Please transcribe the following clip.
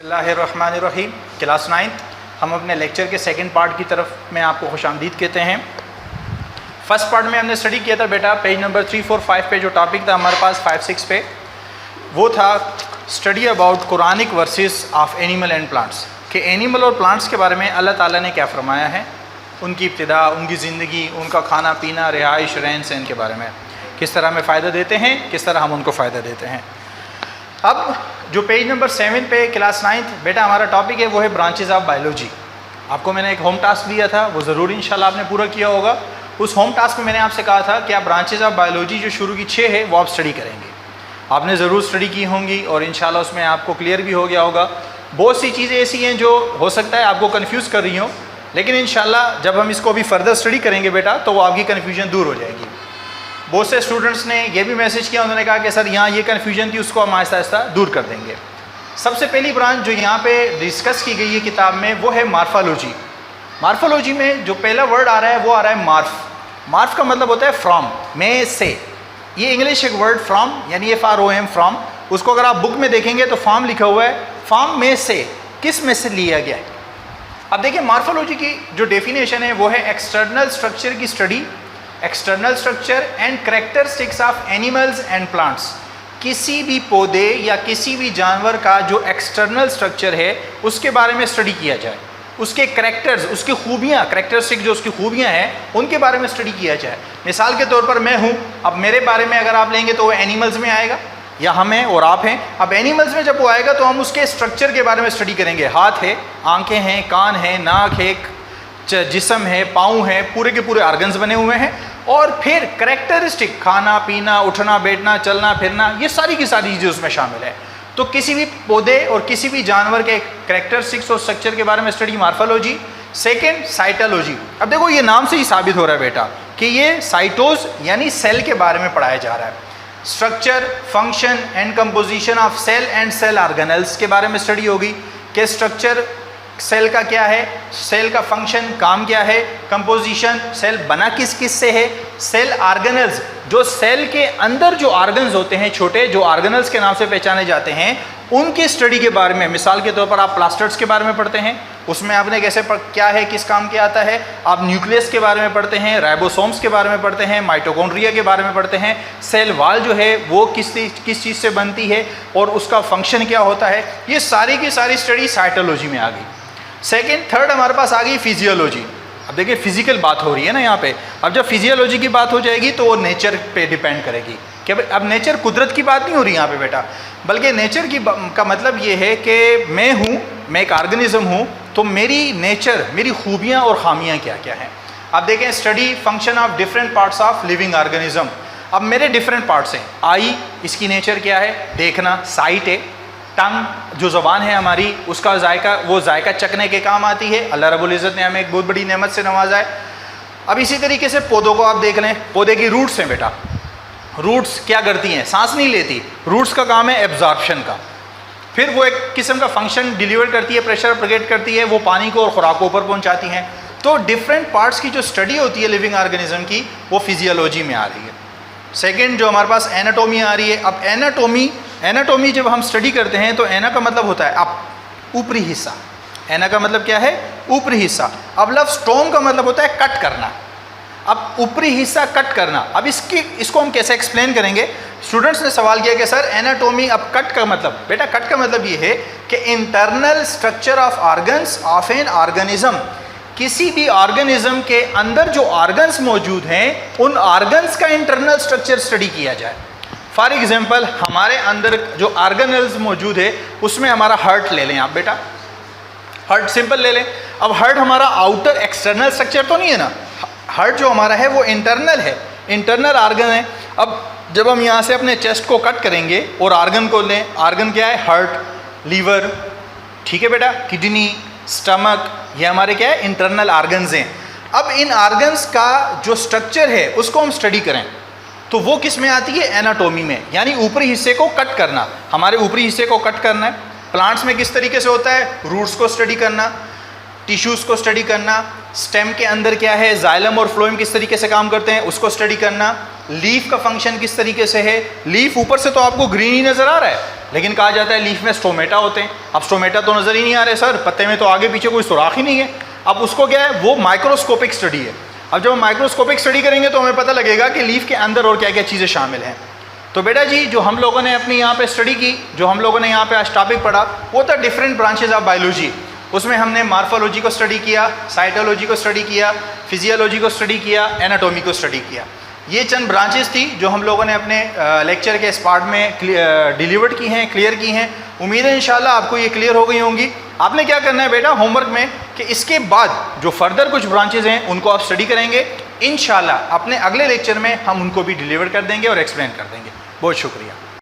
बिस्मिल्लाहिर्रहमानिर्रहीम। क्लास 9 हम अपने लेक्चर के सेकंड पार्ट की तरफ में आपको खुशामदीद कहते हैं। फर्स्ट पार्ट में हमने स्टडी किया था बेटा पेज नंबर 3, 4, 5 पे जो टॉपिक था हमारे पास 5, 6 पे, वो था study about Quranic verses of animal and plants, कि एनिमल और प्लांट्स के बारे में अल्लाह ताला ने क्या फरमाया है, उनकी इब्तिदा, उनकी ज़िंदगी, उनका खाना पीना, रिहाइश, रहन सहन के बारे में, किस तरह हमें फ़ायदा देते हैं, किस तरह हम उनको फ़ायदा देते हैं। अब जो पेज नंबर 7 पे क्लास 9 बेटा हमारा टॉपिक है वो है ब्रांचेस ऑफ बायोलॉजी। आपको मैंने एक होम टास्क दिया था, वो ज़रूर इंशाल्लाह आपने पूरा किया होगा। उस होम टास्क में मैंने आपसे कहा था कि आप ब्रांचेस ऑफ बायोलॉजी जो शुरू की 6 है वो आप स्टडी करेंगे। आपने ज़रूर स्टडी की होंगी और इंशाल्लाह उसमें आपको क्लियर भी हो गया होगा। बहुत सी चीज़ें ऐसी हैं जो हो सकता है आपको कन्फ्यूज़ कर रही हों, लेकिन इंशाल्लाह जब हम इसको अभी फर्दर स्टडी करेंगे बेटा तो वो आपकी कन्फ्यूजन दूर हो जाएगी। बहुत से स्टूडेंट्स ने ये भी मैसेज किया, उन्होंने कहा कि सर यहाँ ये कन्फ्यूजन थी, उसको हम आहिस्ता आहिस्ता दूर कर देंगे। सबसे पहली ब्रांच जो यहाँ पे डिस्कस की गई है किताब में वो है मार्फोलॉजी। मार्फोलॉजी में जो पहला वर्ड आ रहा है वो आ रहा है मार्फ। मार्फ का मतलब होता है फ्रॉम, में से। ये इंग्लिश एक वर्ड फ्रॉम यानी FROM फ्रॉम, उसको अगर आप बुक में देखेंगे तो फॉर्म लिखा हुआ है, फॉर्म में से, किस में से लिया गया है। अब देखिए मार्फोलॉजी की जो डेफिनेशन है वो है एक्सटर्नल स्ट्रक्चर की study, external structure and characteristics of animals and plants. किसी भी पौधे या किसी भी जानवर का जो एक्सटर्नल स्ट्रक्चर है उसके बारे में स्टडी किया जाए, उसके करैक्टर्स, उसकी खूबियाँ, करैक्टरिस्टिक जो उसकी खूबियाँ हैं उनके बारे में स्टडी किया जाए। मिसाल के तौर पर मैं हूँ, अब मेरे बारे में अगर आप लेंगे तो वो एनिमल्स में आएगा, या हम हैं और आप हैं। अब एनिमल्स में जब वो आएगा तो हम उसके स्ट्रक्चर के बारे में स्टडी करेंगे। हाथ है, आँखें हैं, कान है, नाक है, जिस्म है, पाँव है, पूरे के पूरे ऑर्गन्स बने हुए हैं। और फिर करैक्टरिस्टिक, खाना पीना, उठना बैठना, चलना फिरना, ये सारी की सारी चीज़ें उसमें शामिल है। तो किसी भी पौधे और किसी भी जानवर के करैक्टरिस्टिक्स और स्ट्रक्चर के बारे में स्टडी मार्फोलॉजी। Second cytology. अब देखो ये नाम से ही साबित हो रहा है बेटा कि ये साइटोज यानी सेल के बारे में पढ़ाया जा रहा है। Structure, function and composition of cell and cell organelles के बारे में स्टडी होगी कि स्ट्रक्चर सेल का क्या है, सेल का फंक्शन, काम क्या है, कंपोजिशन, सेल बना किस किस से है, सेल ऑर्गेनल्स, जो सेल के अंदर जो ऑर्गन्स होते हैं छोटे, जो ऑर्गेनल्स के नाम से पहचाने जाते हैं, उनकी स्टडी के बारे में। मिसाल के तौर पर आप प्लास्टिड्स के बारे में पढ़ते हैं, उसमें आपने कैसे क्या है, किस काम के आता है। आप न्यूक्लियस के बारे में पढ़ते हैं, राइबोसोम्स के बारे में पढ़ते हैं, माइटोकॉन्ड्रिया के बारे में पढ़ते हैं, सेल वॉल जो है वो किस चीज़ से बनती है और उसका फंक्शन क्या होता है। ये सारी की सारी स्टडी साइटोलॉजी में आ गई। सेकेंड, थर्ड हमारे पास आ गई फिजियोलॉजी। अब देखिए फिजिकल बात हो रही है ना यहाँ पे, अब जब फिजियोलॉजी की बात हो जाएगी तो वो नेचर पे डिपेंड करेगी कि अब नेचर कुदरत की बात नहीं हो रही यहाँ पे बेटा, बल्कि नेचर की का मतलब ये है कि मैं हूँ, मैं एक ऑर्गेनिज्म हूँ, तो मेरी नेचर, मेरी खूबियाँ और खामियाँ क्या क्या हैं। अब देखें study function of different parts of living organism. अब मेरे डिफरेंट पार्ट्स हैं। आई, इसकी नेचर क्या है, देखना, साइट है। टंग जो ज़बान है हमारी, उसका जायका, वो जायका चखने के काम आती है। अल्लाह रब्बुल इज़्ज़त ने हमें एक बहुत बड़ी नेमत से नवाजा है। अब इसी तरीके से पौधों को आप देख लें, पौधे की रूट्स हैं बेटा। रूट्स क्या करती हैं, सांस नहीं लेती, रूट्स का काम है एब्जॉर्प्शन का। फिर वो एक किस्म का फंक्शन डिलीवर करती है, प्रेशर प्रोगेट करती है, वो पानी को और खुराक को ऊपर पहुँचाती हैं। तो डिफरेंट पार्ट्स की जो स्टडी होती है लिविंग ऑर्गेनिज्म की, वो फिजियोलॉजी में आ रही है। सेकेंड जो हमारे पास एनाटोमी आ रही है। अब एनाटोमी जब हम स्टडी करते हैं तो एना का मतलब होता है अब ऊपरी हिस्सा। एना का मतलब क्या है, ऊपरी हिस्सा। अब लफ्ज़ टोम का मतलब होता है कट करना। अब ऊपरी हिस्सा कट करना, अब इसको हम कैसे एक्सप्लेन करेंगे। स्टूडेंट्स ने सवाल किया कि सर एनाटोमी, अब कट का मतलब, बेटा कट का मतलब ये है कि internal structure of organs of an organism. किसी भी ऑर्गेनिज्म के अंदर जो ऑर्गन्स मौजूद हैं उन ऑर्गन्स का इंटरनल स्ट्रक्चर स्टडी किया जाए। फॉर एग्जांपल हमारे अंदर जो ऑर्गेनल्स मौजूद है उसमें हमारा हार्ट ले लें आप बेटा, हार्ट सिंपल ले लें। अब हार्ट हमारा आउटर एक्सटर्नल स्ट्रक्चर तो नहीं है ना, हार्ट जो हमारा है वो इंटरनल है, इंटरनल ऑर्गन है। अब जब हम यहाँ से अपने चेस्ट को कट करेंगे और ऑर्गन को लें, ऑर्गन क्या है, हार्ट, लीवर, ठीक है बेटा, किडनी, स्टमक, ये हमारे क्या है, इंटरनल ऑर्गन्स हैं। अब इन ऑर्गन्स का जो स्ट्रक्चर है उसको हम स्टडी करें तो वो किस में आती है, एनाटोमी में, यानी ऊपरी हिस्से को कट करना, हमारे ऊपरी हिस्से को कट करना है। प्लांट्स में किस तरीके से होता है, रूट्स को स्टडी करना, टिश्यूज़ को स्टडी करना, स्टेम के अंदर क्या है, जाइलम और फ्लोएम किस तरीके से काम करते हैं उसको स्टडी करना, लीफ का फंक्शन किस तरीके से है। लीफ ऊपर से तो आपको ग्रीन ही नज़र आ रहा है, लेकिन कहा जाता है लीफ में स्टोमेटा होते हैं। अब स्टोमेटा तो नज़र ही नहीं आ रहे सर, पत्ते में तो आगे पीछे कोई सुराख ही नहीं है। अब उसको क्या है, वो माइक्रोस्कोपिक स्टडी है। अब जब हम माइक्रोस्कोपिक स्टडी करेंगे तो हमें पता लगेगा कि लीफ के अंदर और क्या क्या चीज़ें शामिल हैं। तो बेटा जी जो हम लोगों ने अपनी यहाँ पे स्टडी की, जो हम लोगों ने यहाँ पे आज टॉपिक पढ़ा, वो था डिफरेंट ब्रांचेज ऑफ बायोलॉजी। उसमें हमने मार्फोलॉजी को स्टडी किया, साइटोलॉजी को स्टडी किया, फिजियोलॉजी को स्टडी किया, एनाटॉमी को स्टडी किया। ये चंद ब्रांचेस थी जो हम लोगों ने अपने लेक्चर के इस पार्ट में डिलीवर्ड की हैं, क्लियर की हैं। उम्मीद है इंशाल्लाह आपको ये क्लियर हो गई होंगी। आपने क्या करना है बेटा होमवर्क में कि इसके बाद जो फर्दर कुछ ब्रांचेज हैं उनको आप स्टडी करेंगे। इंशाल्लाह अपने अगले लेक्चर में हम उनको भी डिलीवर कर देंगे और एक्सप्लेन कर देंगे। बहुत शुक्रिया।